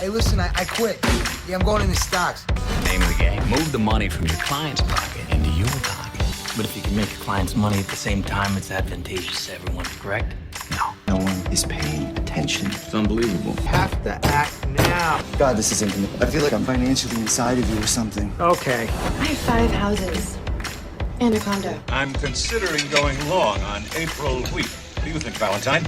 Hey, listen, I quit. Yeah, I'm going into stocks. Name of the game. Move the money from your client's pocket into your pocket. But if you can make your client's money at the same time, it's advantageous to everyone, correct? No. No one is paying attention. It's unbelievable. Have to act now. God, this is intimate. I feel like I'm financially inside of you or something. Okay. I have 5 houses and a condo. I'm considering going long on April wheat. What do you think, Valentine?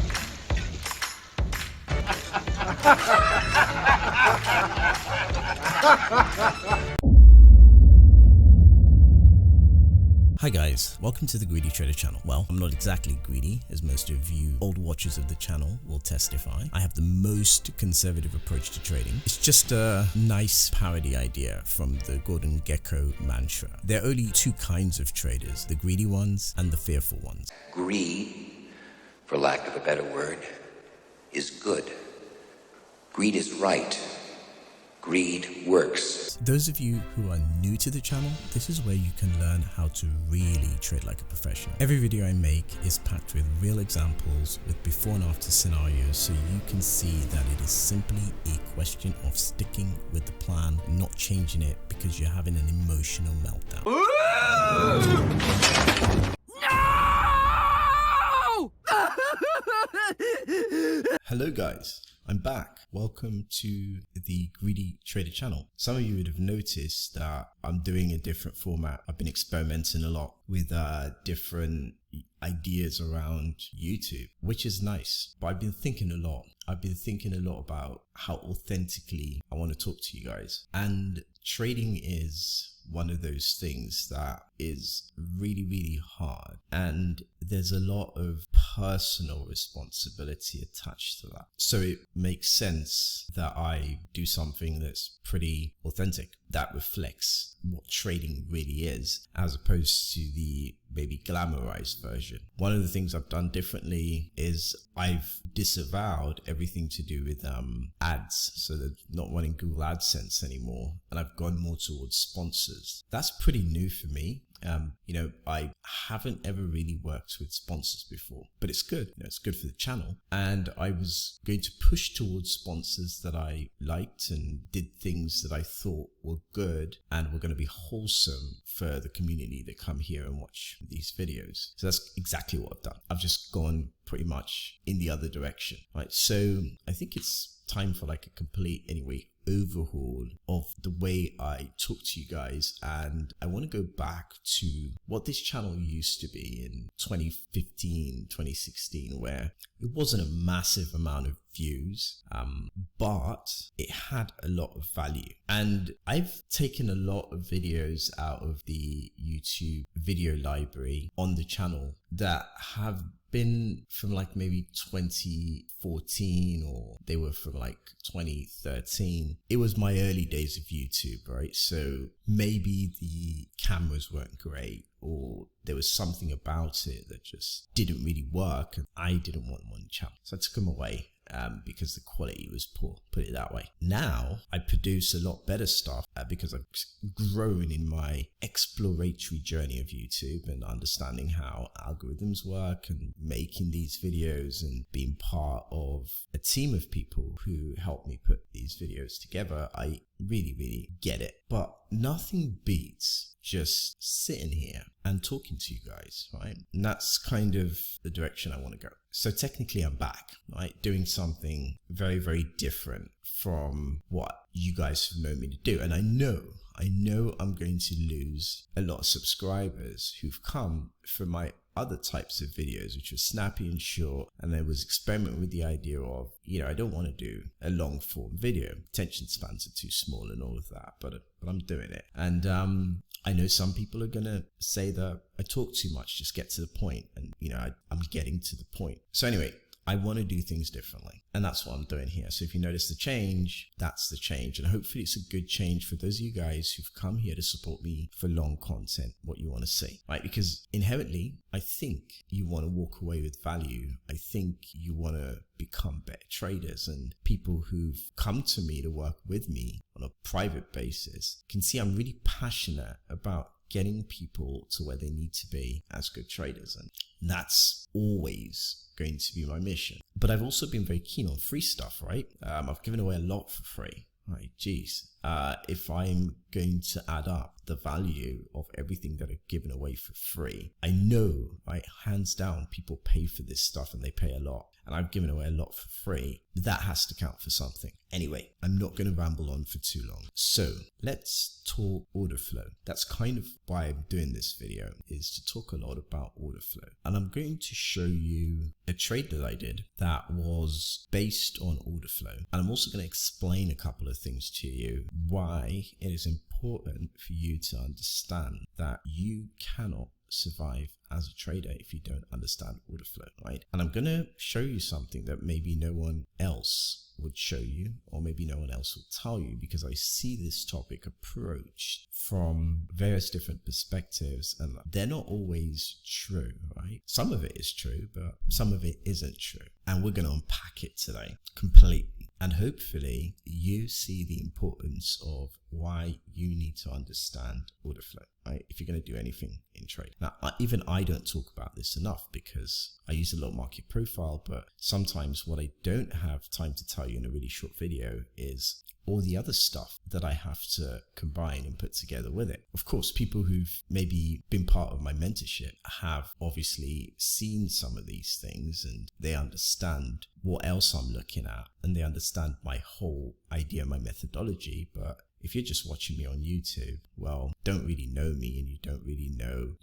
Hi guys, welcome to the Greedy Trader channel. Well, I'm not exactly greedy, as most of you old watchers of the channel will testify. I have the most conservative approach to trading. It's just a nice parody idea from the Gordon Gekko mantra. There are only 2 kinds of traders, the greedy ones and the fearful ones. Greed, for lack of a better word, is good. Greed is right. Greed works. Those of you who are new to the channel, this is where you can learn how to really trade like a professional. Every video I make is packed with real examples with before and after scenarios, so you can see that it is simply a question of sticking with the plan and not changing it because you're having an emotional meltdown. No! Hello guys, I'm back. Welcome to the Greedy Trader channel. Some of you would have noticed that I'm doing a different format. I've been experimenting a lot with different ideas around YouTube, which is nice, but I've been thinking a lot. I've been thinking a lot about how authentically I want to talk to you guys. And trading is one of those things that is really, really hard. And there's a lot of personal responsibility attached to that. So it makes sense that I do something that's pretty authentic, that reflects what trading really is, as opposed to the maybe glamorized version. One of the things I've done differently is I've disavowed everything to do with ads, so they're not running Google AdSense anymore, and I've gone more towards sponsors. That's pretty new for me. I haven't ever really worked with sponsors before, but it's good. It's good for the channel. And I was going to push towards sponsors that I liked and did things that I thought were good and were going to be wholesome for the community that come here and watch these videos. So that's exactly what I've done. I've just gone pretty much in the other direction, right? So I think it's time for like a complete, anyway, overhaul of the way I talk to you guys. And I want to go back to what this channel used to be in 2015, 2016, where it wasn't a massive amount of views, but it had a lot of value. And I've taken a lot of videos out of the YouTube video library on the channel that have been from like maybe 2014, or they were from like 2013. It was my early days of YouTube, right? So maybe the cameras weren't great, or there was something about it that just didn't really work, and I didn't want one channel, so I took them away. Because the quality was poor, put it that way. Now I produce a lot better stuff because I've grown in my exploratory journey of YouTube and understanding how algorithms work and making these videos and being part of a team of people who help me put these videos together. I really, really get it. But nothing beats just sitting here and talking to you guys, right? And that's kind of the direction I want to go. So technically I'm back, right? Doing something very, very different from what you guys have known me to do. And I know I'm going to lose a lot of subscribers who've come from my other types of videos, which were snappy and short, and I was experimenting with the idea of, I don't want to do a long form video. Attention spans are too small and all of that, but I'm doing it. And I know some people are going to say that I talk too much, just get to the point. And, I'm getting to the point. So anyway, I want to do things differently, and that's what I'm doing here. So if you notice the change, that's the change. And hopefully it's a good change for those of you guys who've come here to support me for long content, what you want to see, right? Because inherently, I think you want to walk away with value. I think you want to become better traders, and people who've come to me to work with me on a private basis can see I'm really passionate about getting people to where they need to be as good traders. And that's always going to be my mission. But I've also been very keen on free stuff, right? I've given away a lot for free. Right, geez. If I'm going to add up the value of everything that I've given away for free, I know, right, hands down, people pay for this stuff and they pay a lot. And I've given away a lot for free. That has to count for something. Anyway, I'm not going to ramble on for too long. So let's talk order flow. That's kind of why I'm doing this video, is to talk a lot about order flow. And I'm going to show you a trade that I did that was based on order flow. And I'm also going to explain a couple of things to you why it is important for you to understand that you cannot survive as a trader if you don't understand order flow, right? And I'm going to show you something that maybe no one else would show you, or maybe no one else would tell you, because I see this topic approached from various different perspectives and they're not always true, right? Some of it is true, but some of it isn't true. And we're going to unpack it today completely. And hopefully you see the importance of why you need to understand order flow, right? If you're going to do anything in trade. Now, even I don't talk about this enough because I use a lot of market profile, but sometimes what I don't have time to tell you in a really short video is all the other stuff that I have to combine and put together with it. Of course, people who've maybe been part of my mentorship have obviously seen some of these things and they understand what else I'm looking at and they understand my whole idea, my methodology. But if you're just watching me on YouTube, well, don't really know me and you don't really know,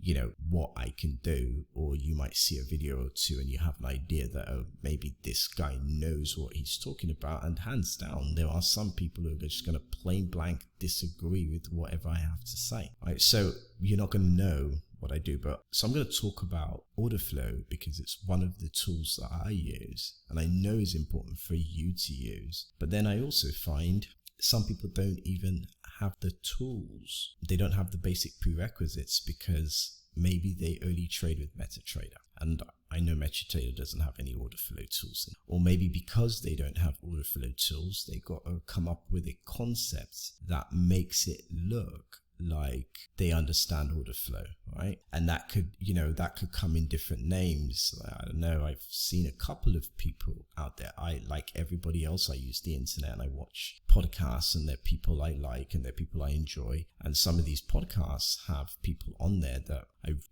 what I can do, or you might see a video or two and you have an idea that, oh, maybe this guy knows what he's talking about. And hands down, there are some people who are just going to plain blank disagree with whatever I have to say, right? So you're not going to know what I do, so I'm going to talk about order flow because it's one of the tools that I use and I know is important for you to use. But then I also find some people don't even have the tools. They don't have the basic prerequisites because maybe they only trade with MetaTrader. And I know MetaTrader doesn't have any order flow tools. Or maybe because they don't have order flow tools, they got to come up with a concept that makes it look like they understand order flow, right? And that could, that could come in different names. I don't know. I've seen a couple of people out there. I, like everybody else, I use the internet and I watch podcasts and they're people I like and they're people I enjoy. And some of these podcasts have people on there that I've,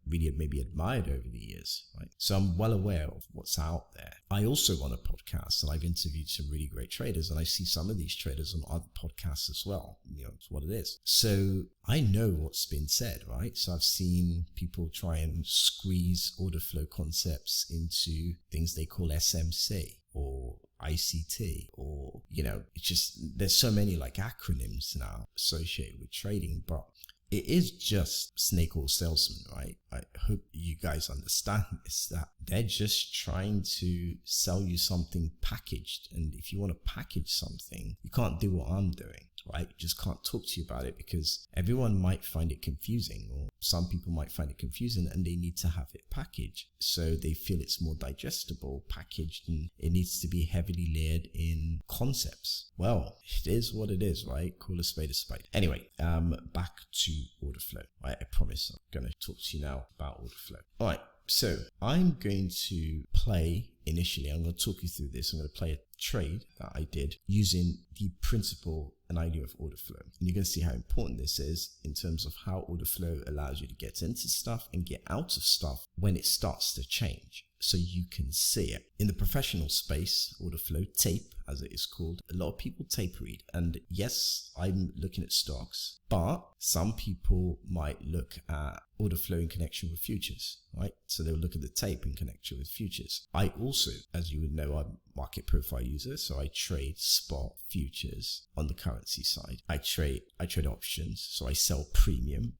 really maybe admired over the years, right? So I'm well aware of what's out there. I also run a podcast and I've interviewed some really great traders and I see some of these traders on other podcasts as well. It's what it is. So I know what's been said, right? So I've seen people try and squeeze order flow concepts into things they call SMC or ICT, or, it's just, there's so many like acronyms now associated with trading, but it is just snake oil salesman, right? I hope you guys understand this, that they're just trying to sell you something packaged. And if you want to package something, you can't do what I'm doing, right? You just can't talk to you about it because everyone might find it confusing, or some people might find it confusing and they need to have it packaged. So they feel it's more digestible, packaged, and it needs to be heavily layered in concepts. Well, it is what it is, right? Call a spade a spade. Anyway, back to order flow. Right? I promise I'm going to talk to you now about order flow. All right. So I'm going to play initially. I'm going to talk you through this. I'm going to play a trade that I did using the principle and idea of order flow. And you're going to see how important this is in terms of how order flow allows you to get into stuff and get out of stuff when it starts to change. So you can see it. In the professional space, order flow, tape as it is called, a lot of people tape read. And yes, I'm looking at stocks, but some people might look at order flow in connection with futures, right? So they'll look at the tape in connection with futures. I also, as you would know, I'm a market profile user, so I trade spot futures on the currency side. I trade options, so I sell premium.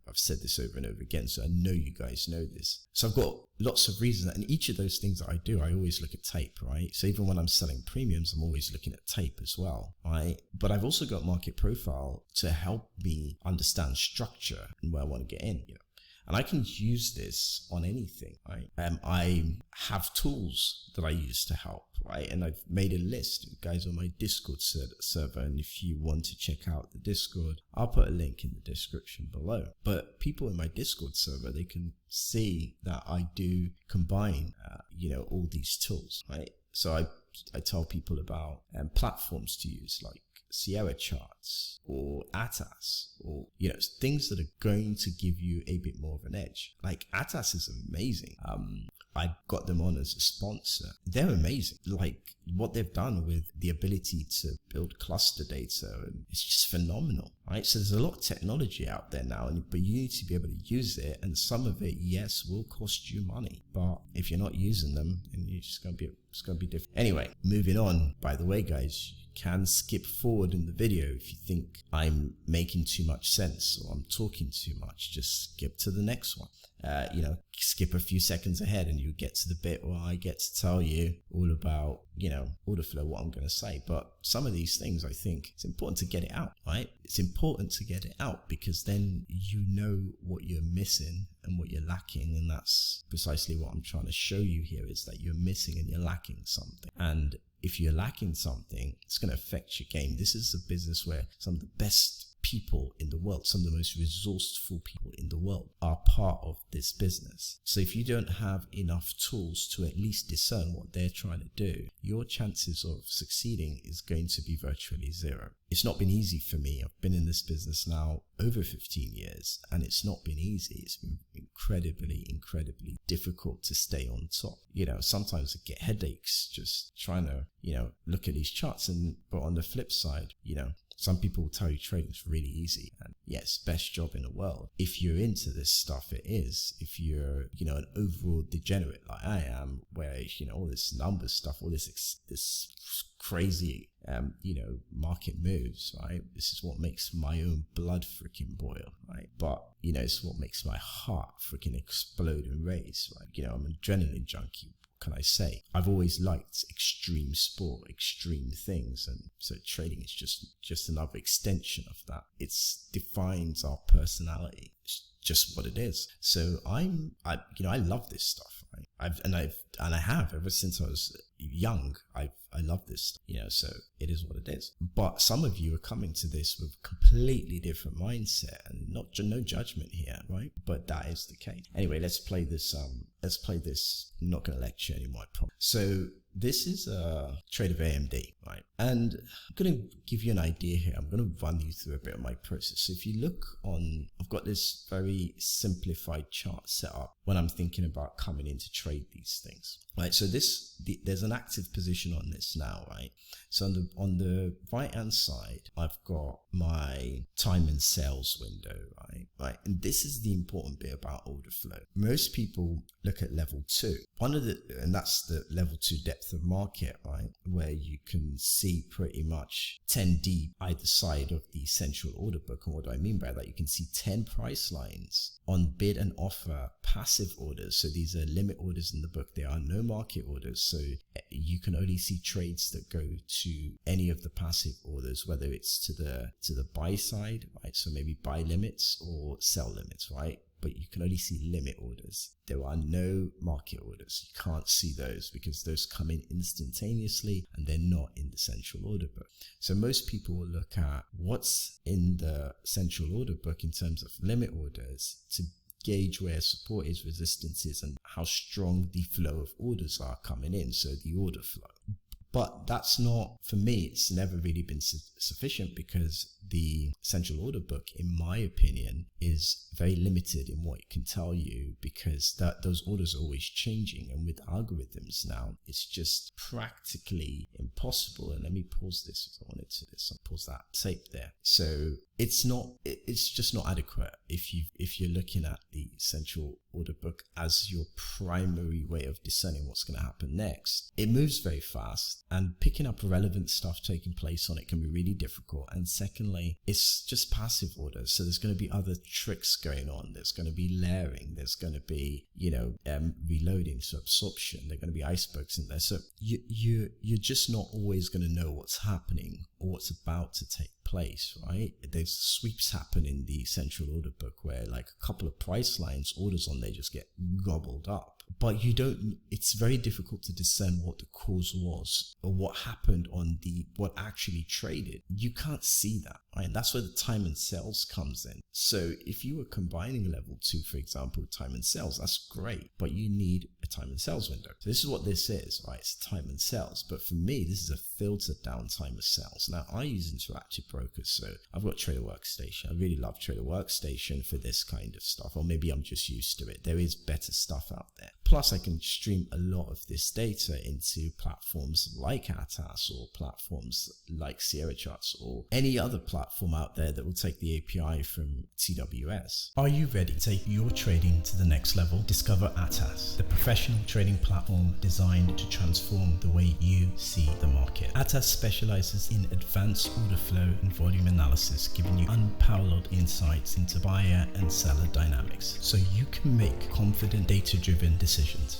I've said this over and over again, so I know you guys know this. So I've got lots of reasons, and each of those things that I do, I always look at tape, right? So even when I'm selling premiums, I'm always looking at tape as well, right? But I've also got market profile to help me understand structure and where I want to get in, And I can use this on anything, right? I have tools that I use to help, right? And I've made a list of guys on my Discord server. And if you want to check out the Discord, I'll put a link in the description below. But people in my Discord server, they can see that I do combine, all these tools, right? So I tell people about platforms to use, like Sierra charts or ATAS, or things that are going to give you a bit more of an edge. Like ATAS is amazing. I got them on as a sponsor. They're amazing. Like what they've done with the ability to build cluster data, and it's just phenomenal, right? So there's a lot of technology out there now, but you need to be able to use it. And some of it, yes, will cost you money, but if you're not using them, then it's going to be different. Anyway, moving on. By the way, guys, you can skip forward in the video if you think I'm making too much sense or I'm talking too much. Just skip to the next one. Skip a few seconds ahead and you get to the bit where I get to tell you all about, order flow, what I'm going to say. But some of these things, I think it's important to get it out, right? It's important to get it out because then you know what you're missing and what you're lacking. And that's precisely what I'm trying to show you here, is that you're missing and you're lacking something. And if you're lacking something, it's going to affect your game. This is a business where some of the best people in the world, some of the most resourceful people in the world are part of this business. So if you don't have enough tools to at least discern what they're trying to do, your chances of succeeding is going to be virtually zero. It's not been easy for me. I've been in this business now over 15 years and it's not been easy. It's been incredibly difficult to stay on top. Sometimes I get headaches just trying to, look at these charts. But on the flip side, some people will tell you trading is really easy, and yes, best job in the world. If you're into this stuff, it is. If you're, an overall degenerate like I am, where, all this numbers stuff, all this crazy, market moves, right? This is what makes my own blood freaking boil, right? But, it's what makes my heart freaking explode and race, right? I'm an adrenaline junkie. Can I say? I've always liked extreme sport, extreme things, and so trading is just another extension of that. It defines our personality. It's just what it is. So I love this stuff. Right? I have ever since I was young. I love this stuff, so it is what it is. But some of you are coming to this with a completely different mindset, and no judgment here, right? But that is the case. Anyway, let's play this. I'm not going to lecture anymore, I promise. So this is a trade of AMD, right? And I'm going to give you an idea here. I'm going to run you through a bit of my process. So if you look I've got this very simplified chart set up when I'm thinking about coming in to trade these things, right? So there's an active position on this now, right? So on the right hand side, I've got my time and sales window, right? And this is the important bit about order flow. Most people look at level 2, and that's the level 2 depth of market, right? Where you can see pretty much 10 deep either side of the central order book. And what do I mean by that? You can see 10 price lines on bid and offer passive orders. So these are limit orders in the book. There are no market orders. So you can only see trades that go to any of the passive orders, whether it's to the buy side, right? So maybe buy limits or sell limits, right? But you can only see limit orders. There are no market orders. You can't see those because those come in instantaneously and they're not in the central order book. So most people will look at what's in the central order book in terms of limit orders to gauge where support is, resistance is, and how strong the flow of orders are coming in. So the order flow. But that's not, for me, it's never really been sufficient because the central order book, in my opinion, is very limited in what it can tell you because those orders are always changing. And with algorithms now, it's just practically impossible. And let me pause this if I wanted to. I'll pause that tape there. So it's just not adequate if you're looking at the central order book as your primary way of discerning what's going to happen next. It moves very fast, and picking up relevant stuff taking place on it can be really difficult. And secondly, unfortunately, it's just passive orders. So there's going to be other tricks going on. There's going to be layering. There's going to be, reloading, so absorption. There are going to be icebergs in there. So you're just not always going to know what's happening or what's about to take place, right? There's sweeps happen in the central order book where like a couple of price lines, orders on there just get gobbled up. But it's very difficult to discern what the cause was or what happened on what actually traded. You can't see that, right? And that's where the time and sales comes in. So if you were combining level 2, for example, with time and sales, that's great, but you need a time and sales window. So this is what this is, right? It's time and sales. But for me, this is a filtered down time of sales. Now I use interactive brokers. So I've got Trader Workstation. I really love Trader Workstation for this kind of stuff, or maybe I'm just used to it. There is better stuff out there. Plus, I can stream a lot of this data into platforms like Atas or platforms like Sierra Charts or any other platform out there that will take the API from TWS. Are you ready to take your trading to the next level? Discover Atas, the professional trading platform designed to transform the way you see the market. Atas specializes in advanced order flow and volume analysis, giving you unparalleled insights into buyer and seller dynamics, so you can make confident, data-driven decisions.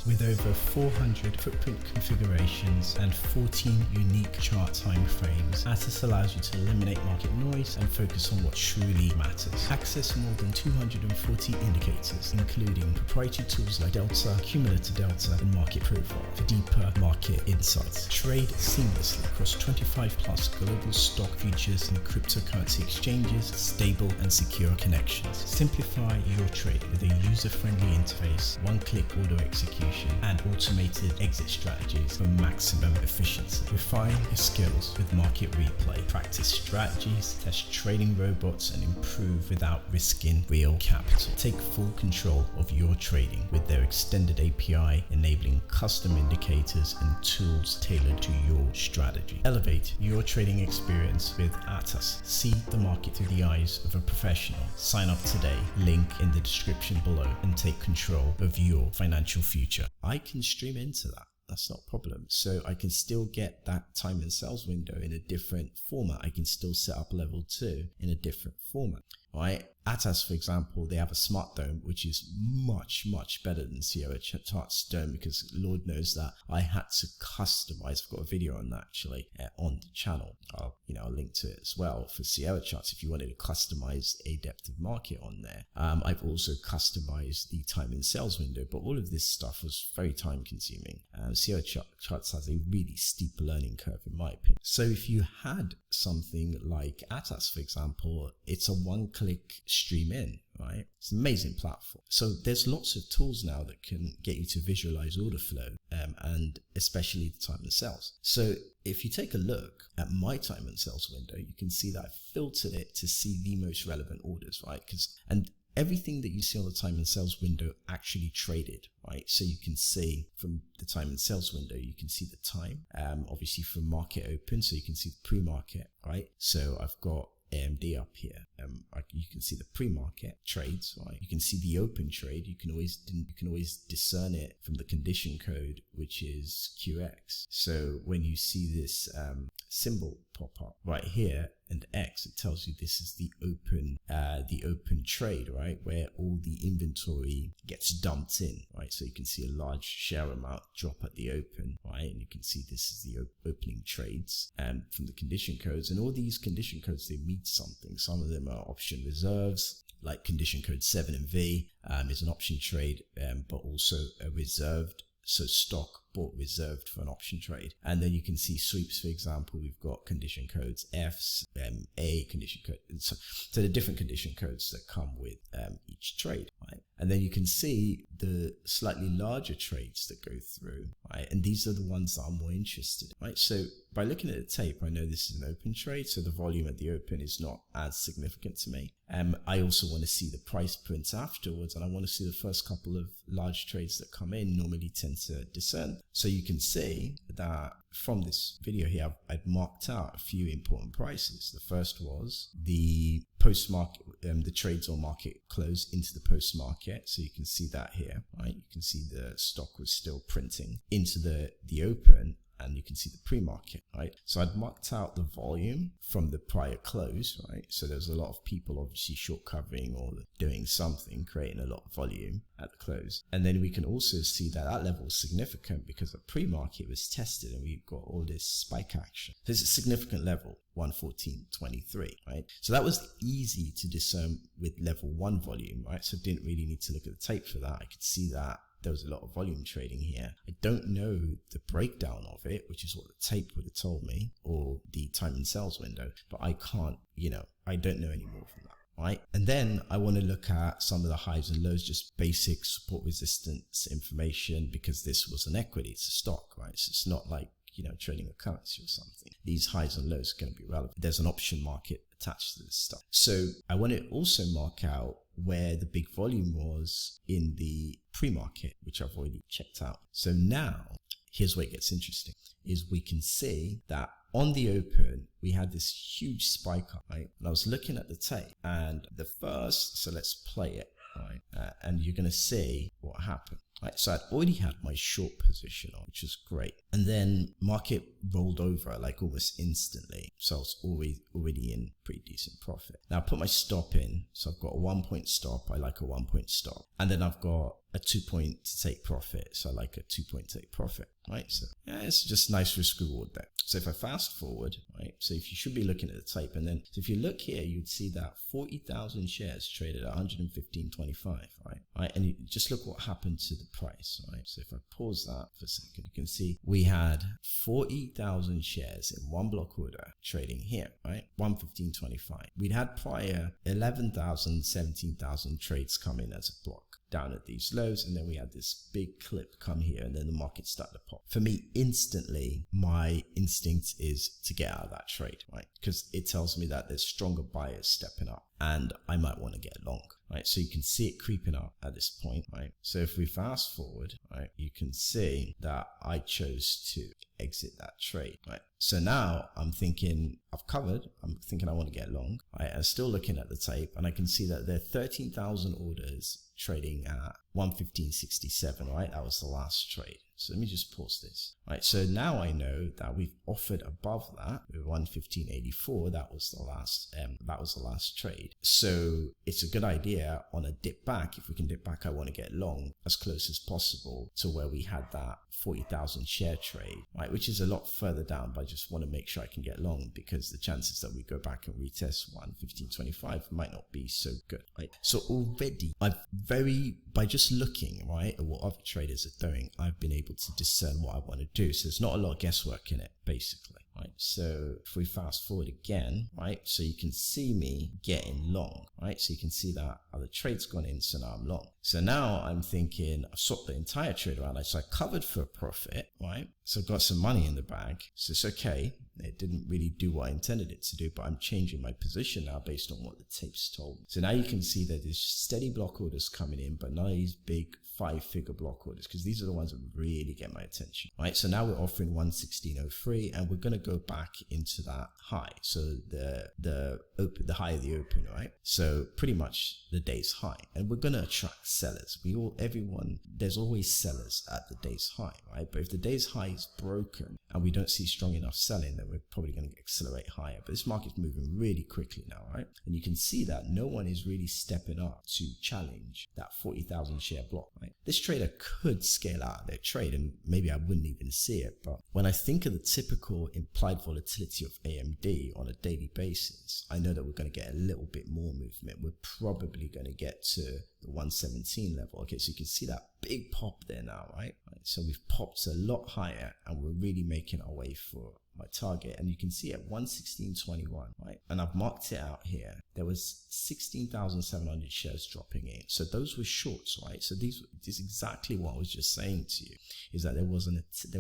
With over 400 footprint configurations and 14 unique chart time frames, Atas allows you to eliminate market noise and focus on what truly matters. Access more than 240 indicators, including proprietary tools like Delta, Cumulative Delta, and Market Profile for deeper market insights. Trade seamlessly across 25 plus global stock, futures, and cryptocurrency exchanges, stable and secure connections. Simplify your trading with a user-friendly interface, one-click order execution, and automated exit strategies for maximum efficiency. Refine your skills with market replay. Practice strategies, test trading robots, and improve without risking real capital. Take full control of your trading with their extended API, enabling custom indicators and tools tailored to your strategy. Elevate your trading experience with Atas. See the market through the eyes of a professional. Sign up today, link in the description below, and take control of your financial future. I can stream into that. That's not a problem. So I can still get that time and sales window in a different format. I can still set up level 2 in a different format, right? Atas, for example, they have a smart dome, which is much, much better than Sierra Charts dome, because Lord knows that I had to customize. I've got a video on that actually on the channel. I'll link to it as well for Sierra Charts if you wanted to customize a depth of market on there. I've also customized the time and sales window, but all of this stuff was very time consuming. Sierra Charts has a really steep learning curve in my opinion. So if you had something like Atas, for example, it's a one-click stream in, right? It's an amazing platform. So there's lots of tools now that can get you to visualize order flow and especially the time and sales. So if you take a look at my time and sales window, you can see that I filtered it to see the most relevant orders, right? And everything that you see on the time and sales window actually traded, right? So you can see from the time and sales window, you can see the time, obviously from market open, so you can see the pre-market, right? So I've got AMD up here. You can see the pre-market trades, right? You can see the open trade. You can always discern it from the condition code, which is QX. So when you see this symbol pop up right here and X, it tells you this is the open trade, right? Where all the inventory gets dumped in, right? So you can see a large share amount drop at the open, right? And you can see this is the opening trades from the condition codes, and all these condition codes, they mean something. Some of them are option reserves, like condition code 7V is an option trade, but also a reserved, so stock bought reserved for an option trade. And then you can see sweeps, for example, we've got condition codes Fs, A condition code, so the different condition codes that come with each trade, right? And then you can see the slightly larger trades that go through, right? And these are the ones that I'm more interested in, right? So by looking at the tape, I know this is an open trade, so the volume at the open is not as significant to me. I also want to see the price prints afterwards, and I want to see the first couple of large trades that come in, normally tend to discern. So you can see that from this video here, I've marked out a few important prices. The first was the post-market, the trades or market close into the post-market. So you can see that here, right? You can see the stock was still printing into the open. and you can see the pre-market, right? So I'd marked out the volume from the prior close, right? So there's a lot of people obviously short covering or doing something, creating a lot of volume at the close. And then we can also see that that level is significant because the pre-market was tested and we've got all this spike action. There's a significant level, 114.23, right? So that was easy to discern with level 1 volume, right? So didn't really need to look at the tape for that. I could see that there was a lot of volume trading here. I don't know the breakdown of it, which is what the tape would have told me, or the time and sales window, but I can't, I don't know any more from that, right? And then I want to look at some of the highs and lows, just basic support resistance information, because this was an equity, it's a stock, right? So it's not like, trading a currency or something. These highs and lows are going to be relevant. There's an option market attached to this stuff. So I want to also mark out where the big volume was in the pre-market, which I've already checked out. So now, here's where it gets interesting, is we can see that on the open, we had this huge spike up, right? And I was looking at the tape and so let's play it, right? And you're going to see what happened. Right, so I'd already had my short position on, which was great. And then market rolled over like almost instantly. So I was already in pretty decent profit. Now I put my stop in. So I've got a 1 point stop. I like a 1 point stop. And then I've got a 2 point to take profit. So I like a 2 point take profit, right? So yeah, it's just nice risk reward there. So if I fast forward, right? So if you should be looking at the tape, and then so if you look here, you'd see that 40,000 shares traded at 115.25, right? And you just look what happened to the price, right? So if I pause that for a second, you can see we had 40,000 shares in one block order trading here, right? 115.25. We'd had prior 11,000, 17,000 trades come in as a block down at these lows, and then we had this big clip come here, and then the market started to pop. For me, instantly, my instinct is to get out of that trade, right? Because it tells me that there's stronger buyers stepping up, and I might want to get long, right? So you can see it creeping up at this point, right? So if we fast forward, right, you can see that I chose to exit that trade, right? So now I'm thinking I've covered, I'm thinking I want to get long, right? I'm still looking at the tape, and I can see that there are 13,000 orders trading at 115.67, right? That was the last trade. So let me just pause this, right? So now I know that we've offered above that with 115.84. That was the last trade. So it's a good idea on a dip back. If we can dip back, I want to get long as close as possible to where we had that 40,000 share trade, right? Which is a lot further down, but I just want to make sure I can get long, because the chances that we go back and retest 115.25 might not be so good, right? So already by just looking, right, at what other traders are doing, I've been able to discern what I want to do. So there's not a lot of guesswork in it, basically, right? So if we fast forward again, right, so you can see me getting long, right? So you can see that the trade's gone in, so now I'm long. So now I'm thinking I've swapped the entire trade around. So I covered for a profit, right? So I've got some money in the bag. So it's okay. It didn't really do what I intended it to do, but I'm changing my position now based on what the tapes told me. So now you can see that there's steady block orders coming in, but none of these big 5-figure block orders, because these are the ones that really get my attention, right? So now we're offering 116.03, and we're going to go back into that high. So the high of the open, right? So pretty much the day's high, and we're going to attract sellers. There's always sellers at the day's high, right? But if the day's high is broken and we don't see strong enough selling, then we're probably going to accelerate higher. But this market's moving really quickly now, right? And you can see that no one is really stepping up to challenge that 40,000 share block, right? This trader could scale out of their trade, and maybe I wouldn't even see it. But when I think of the typical implied volatility of AMD on a daily basis, I know that we're going to get a little bit more movement. We're probably going to get to the 117 level. Okay, so you can see that big pop there now, right? So we've popped a lot higher, and we're really making our way for my target. And you can see at 116.21, right? And I've marked it out here. There was 16,700 shares dropping in. So those were shorts, right? So this is exactly what I was just saying to you, is that there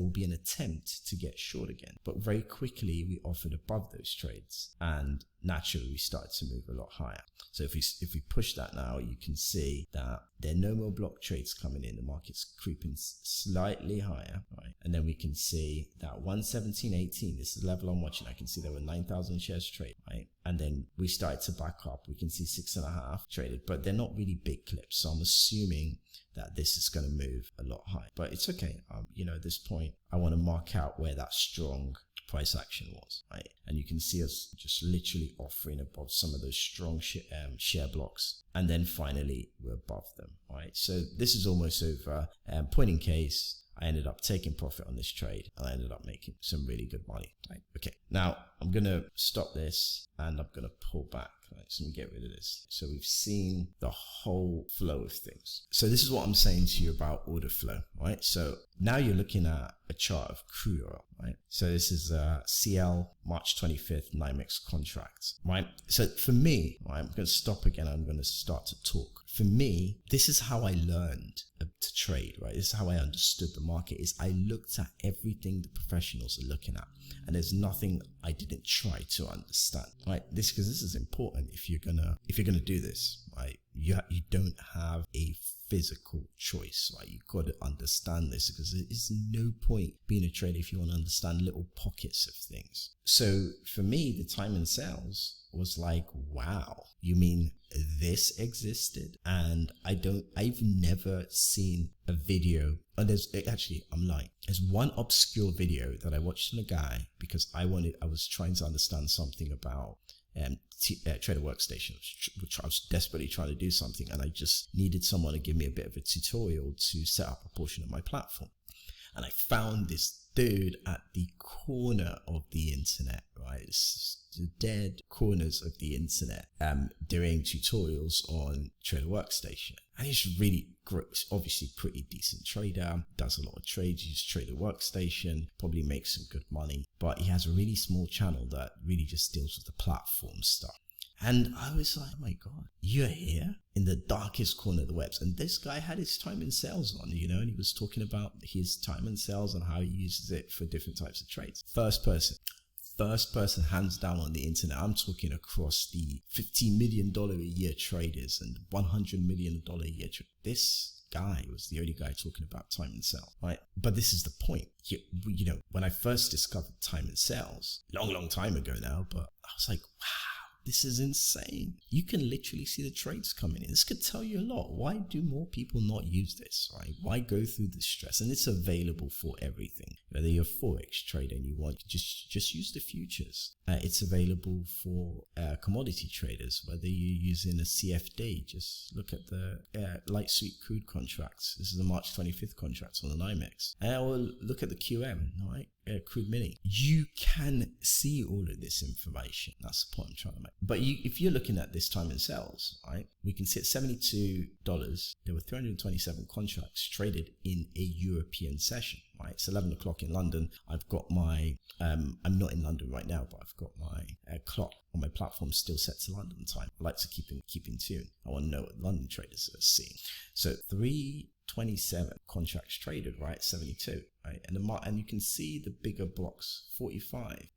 will be an attempt to get short again. But very quickly, we offered above those trades. And naturally we started to move a lot higher. So if we push that now, you can see that there are no more block trades coming in. The market's creeping slightly higher, right? And then we can see that 117.18, this is the level I'm watching. I can see there were 9,000 shares traded, right? And then we started to back up. We can see 6.5 traded, but they're not really big clips. So I'm assuming that this is going to move a lot higher, but it's okay. At this point, I want to mark out where that strong price action was, right? And you can see us just literally offering above some of those strong share blocks, and then finally we're above them, right? So this is almost over. Point in case, I ended up taking profit on this trade and I ended up making some really good money, right? Okay, now I'm gonna stop this and I'm gonna pull back, right? So let me get rid of this. So we've seen the whole flow of things. So this is what I'm saying to you about order flow, right? So now you're looking at a chart of crude oil, right? So this is CL March 25th NYMEX contracts, right? So for me, right, I'm going to stop again. I'm going to start to talk. For me, this is how I learned to trade, right? This is how I understood the market. Is I looked at everything the professionals are looking at, and there's nothing I didn't try to understand, right? Because this is important if you're gonna do this, right? You don't have a physical choice, right? You've got to understand this, because there is no point being a trader if you want to understand little pockets of things. So for me, the time and sales was like, wow, you mean this existed? And I've never seen a video, and I'm lying. There's one obscure video that I watched from a guy because I was trying to understand something about Trader Workstation, which I was desperately trying to do something, and I just needed someone to give me a bit of a tutorial to set up a portion of my platform. And I found this dude at the corner of the internet, right? It's the dead corners of the internet, doing tutorials on Trader Workstation. And he's really great, obviously pretty decent trader, does a lot of trades, uses Trader Workstation, probably makes some good money, but he has a really small channel that really just deals with the platform stuff. And I was like, oh my God, you're here in the darkest corner of the webs. And this guy had his time and sales on, and he was talking about his time and sales and how he uses it for different types of trades. First person hands down on the internet. I'm talking across the $50 million a year traders and $100 million a year traders. This guy was the only guy talking about time and sales, right? But this is the point. When I first discovered time and sales, long time ago now, but I was like, wow, this is insane. You can literally see the trades coming in. This could tell you a lot. Why do more people not use this, right? Why go through the stress? And it's available for everything. Whether you're a Forex trader and you want to just use the futures. It's available for commodity traders. Whether you're using a CFD, just look at the light sweet crude contracts. This is the March 25th contracts on the NYMEX. Or look at the QM, right? Crude mini. You can see all of this information. That's the point I'm trying to make. But if you're looking at this time and sales, right, we can see at $72, there were 327 contracts traded in a European session, right? It's 11 o'clock in London. I've got my, I'm not in London right now, but I've got my clock on my platform still set to London time. I like to keep in tune. I want to know what London traders are seeing. So 327 contracts traded, right? 72, right? And you can see the bigger blocks, 45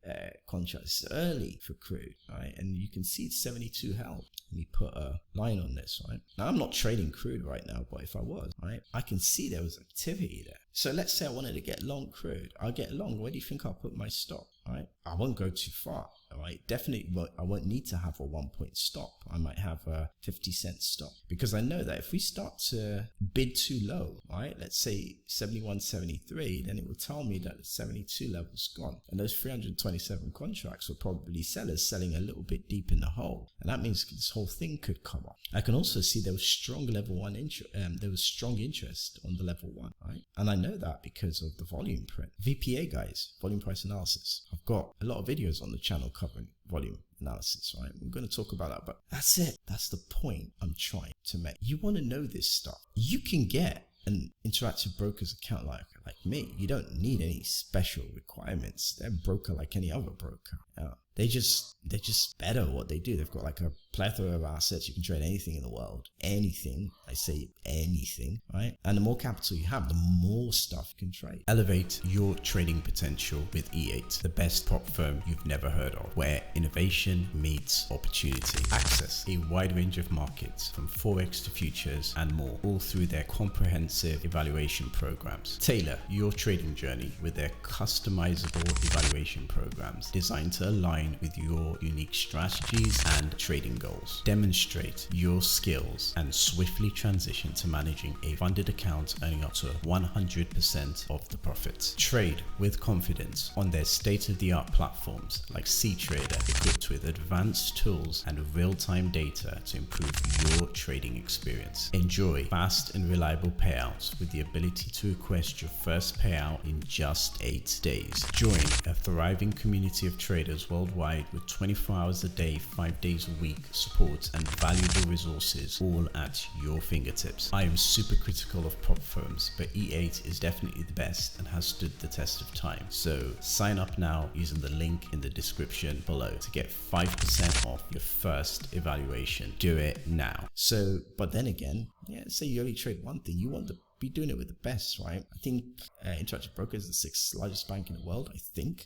contracts early for crude, right? And you can see 72 held. Let me put a line on this, right? Now I'm not trading crude right now, but if I was, right, I can see there was activity there. So let's say I wanted to get long crude. I'll get long. Where do you think I'll put my stop, right? I won't go too far, all right? Definitely, but I won't need to have a 1 point stop. I might have a 50-cent stop, because I know that if we start to bid too low, right, let's say 71.73, then it will tell me that the 72 level's gone. And those 327 contracts were probably sellers selling a little bit deep in the hole. And that means this whole thing could come up. I can also see there was strong level one there was strong interest on the level one, right? And I know that because of the volume print. VPA guys, volume price analysis. I've got a lot of videos on the channel covering volume analysis, right? We're going to talk about that, but that's it. That's the point I'm trying to make. You want to know this stuff. You can get an Interactive Brokers account like like me, you don't need any special requirements. They're a broker like any other broker. Yeah. They're just better at what they do. They've got like a plethora of assets. You can trade anything in the world. Anything. I say anything, right? And the more capital you have, the more stuff you can trade. Elevate your trading potential with E8, the best prop firm you've never heard of, where innovation meets opportunity. Access a wide range of markets from Forex to futures and more, all through their comprehensive evaluation programs. Tailor your trading journey with their customizable evaluation programs designed to align with your unique strategies and trading goals. Demonstrate your skills and swiftly transition to managing a funded account, earning up to 100% of the profits. Trade with confidence on their state-of-the-art platforms like CTrader, equipped with advanced tools and real-time data to improve your trading experience. Enjoy fast and reliable payouts with the ability to request your first payout in just 8 days. Join a thriving community of traders worldwide with 24 hours a day, 5 days a week support and valuable resources all at your fingertips. I am super critical of prop firms, but E8 is definitely the best and has stood the test of time. So sign up now using the link in the description below to get 5% off your first evaluation. Do it now. So, but then again, yeah, say you only trade one thing, you want to be doing it with the best, right? I think Interactive Brokers is the 6th largest bank in the world, I think.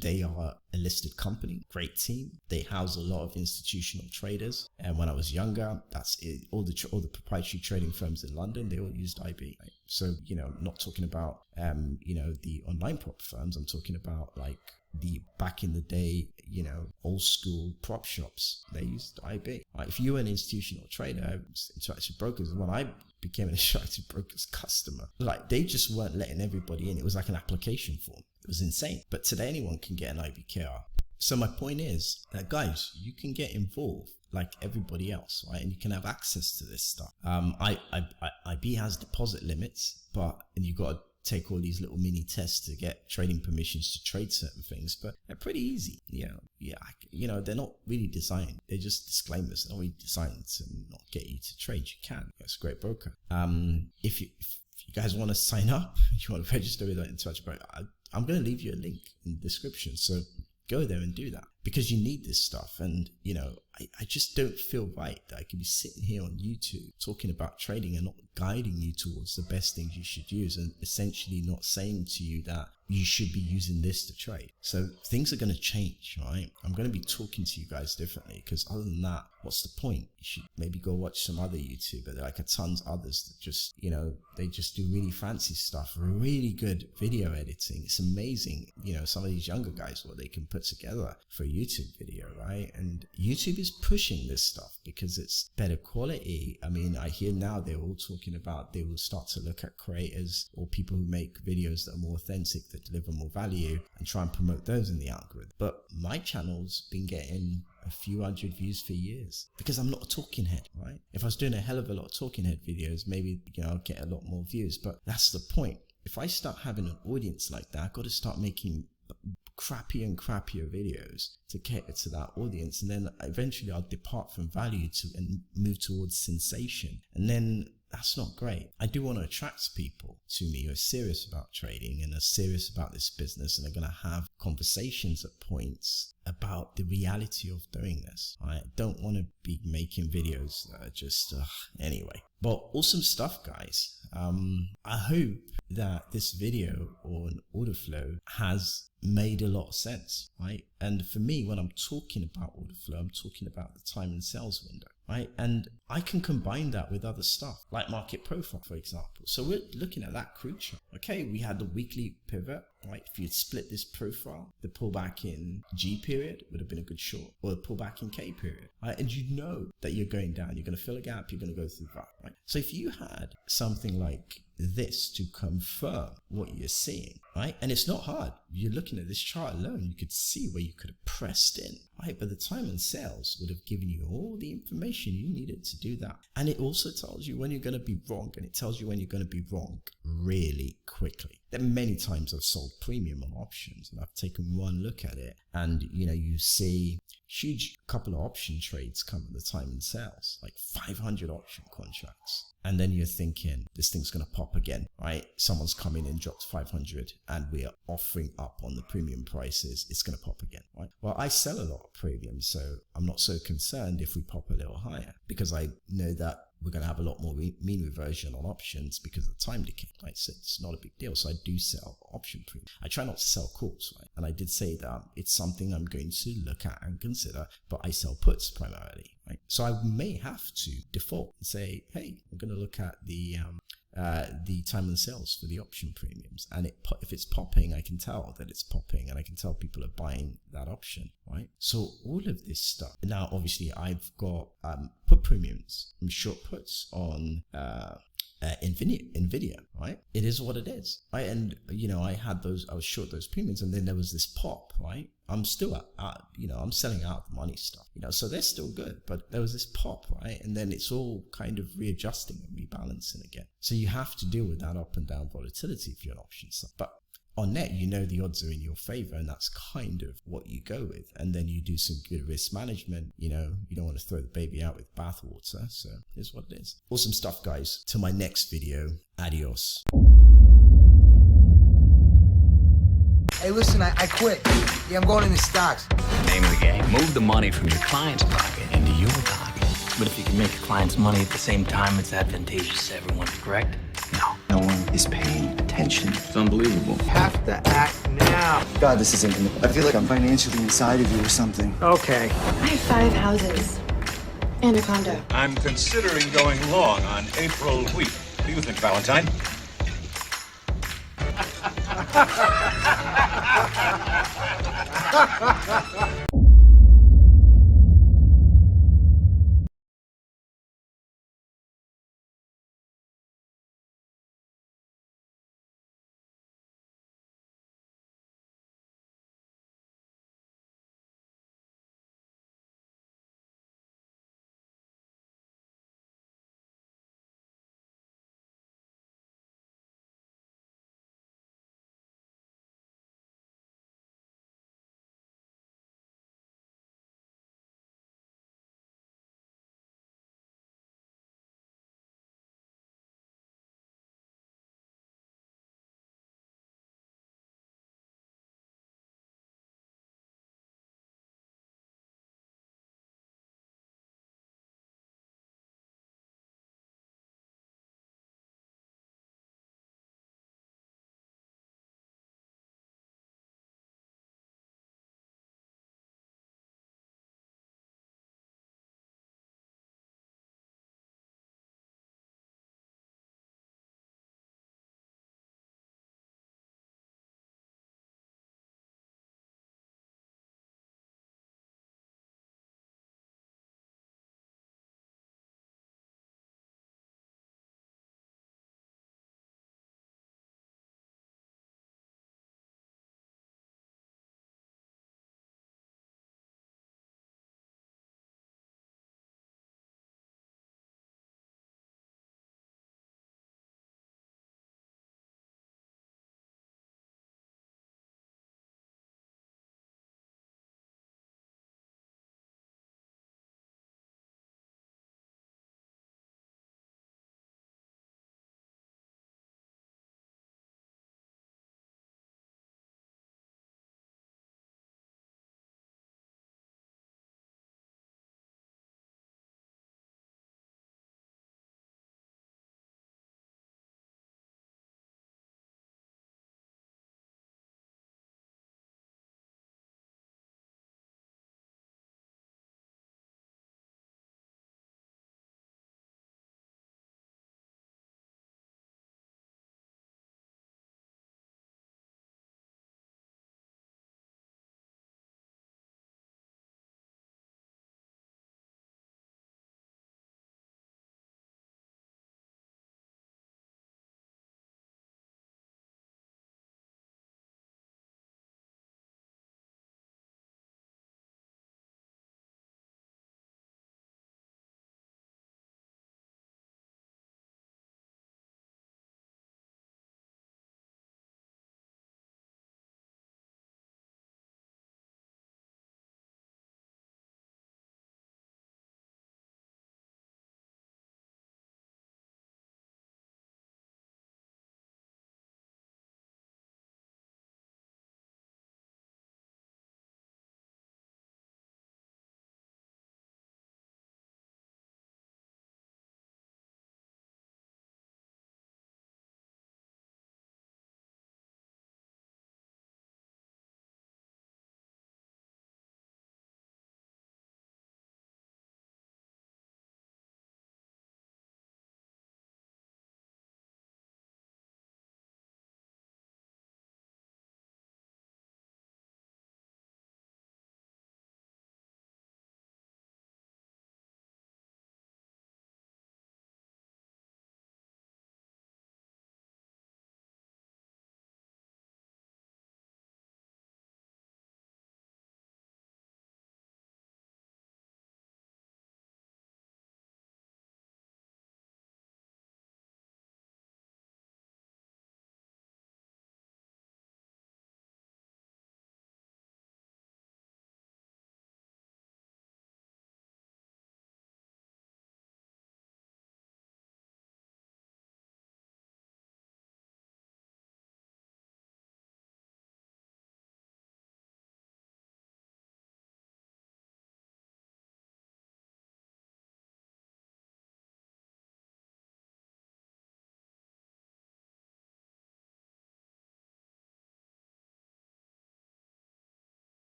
They are a listed company, great team. They house a lot of institutional traders. And when I was younger, that's it. All the proprietary trading firms in London, they all used IB. Right? So, you know, I'm not talking about, you know, the online prop firms. I'm talking about like the back in the day, you know, old school prop shops. They used IB. Right? If you were an institutional trader, Interactive Brokers, when I became an Interactive Brokers customer, like they just weren't letting everybody in. It was like an application form. It was insane. But today anyone can get an IBKR. So my point is that guys, you can get involved like everybody else, right? And you can have access to this stuff. IB has deposit limits, and you've got to take all these little mini tests to get trading permissions to trade certain things, but they're pretty easy. You know, they're not really designed. They're just disclaimers. They're not really designed to not get you to trade. You can. It's a great broker. If you guys want to sign up, if you want to register with Interactive Broker, I'm going to leave you a link in the description. So go there and do that because you need this stuff. And, you know, I just don't feel right that I could be sitting here on YouTube talking about trading and not guiding you towards the best things you should use and essentially not saying to you that you should be using this to trade. So things are going to change, right? I'm going to be talking to you guys differently because other than that, what's the point? You should maybe go watch some other YouTuber. There are like a tons of others that just, you know, they just do really fancy stuff, really good video editing. It's amazing, you know, some of these younger guys, what they can put together for a YouTube video, right? And YouTube is pushing this stuff because it's better quality. I mean, I hear now they're all talking about they will start to look at creators or people who make videos that are more authentic, that deliver more value and try and promote those in the algorithm. But my channel's been getting a few hundred views for years because I'm not a talking head, right? If I was doing a hell of a lot of talking head videos, maybe, you know, I'll get a lot more views, but that's the point. If I start having an audience like that, I've got to start making crappier and crappier videos to cater to that audience, and then eventually I'll depart from value and move towards sensation, and then that's not great. I do want to attract people to me who are serious about trading and are serious about this business and are going to have conversations at points about the reality of doing this. I don't want to be making videos that are just anyway. But awesome stuff, guys. I hope that this video on order flow has made a lot of sense, right? And for me, when I'm talking about order flow, I'm talking about the time and sales window, right? And I can combine that with other stuff like market profile, for example. So we're looking at that crude chart. Okay, we had the weekly pivot, right? If you'd split this profile, the pullback in G period would have been a good short, or the pullback in K period, right? And you know that you're going down, you're going to fill a gap, you're going to go through that, right? So if you had something like this to confirm what you're seeing, right? And it's not hard. You're looking at this chart alone, you could see where you could have pressed in, right? But the time and sales would have given you all the information you needed to do that. And it also tells you when you're going to be wrong, and it tells you when you're going to be wrong really quickly. There are many times I've sold sold premium on options, and I've taken one look at it, and you see huge couple of option trades come at the time in sales, like 500 option contracts. And then you're thinking, this thing's going to pop again, right? Someone's come in and dropped 500 and we are offering up on the premium prices. It's going to pop again, right? Well, I sell a lot of premium, so I'm not so concerned if we pop a little higher, because I know that we're going to have a lot more mean reversion on options because of the time decay, right? So it's not a big deal. So I do sell option premium. I try not to sell calls, right? And I did say that it's something I'm going to look at and consider, but I sell puts primarily, right? So I may have to default and say, hey, I'm going to look at the time and sales for the option premiums, and if it's popping, I can tell that it's popping, and I can tell people are buying that option, right? So all of this stuff. Now, obviously, I've got put premiums and short puts on Nvidia, right? It is what it is, right? And I was short those premiums, and then there was this pop, right? I'm still I'm selling out the money stuff, so they're still good, but there was this pop, right? And then it's all kind of readjusting and rebalancing again. So you have to deal with that up and down volatility if you're an option stuff. But on net, the odds are in your favor, and that's kind of what you go with. And then you do some good risk management. You don't want to throw the baby out with bathwater. So here's what it is. Awesome stuff, guys. Till my next video. Adios. Hey, listen, I quit. Yeah, I'm going into stocks. Name of the game. Move the money from your client's pocket into your pocket. But if you can make your client's money at the same time it's advantageous to everyone, correct? No. No one is paying attention. It's unbelievable. Have to act now. God, this is intimate. I feel like I'm financially inside of you or something. Okay. I have 5 houses and a condo. I'm considering going long on April wheat. What do you think, Valentine? Ha ha ha ha!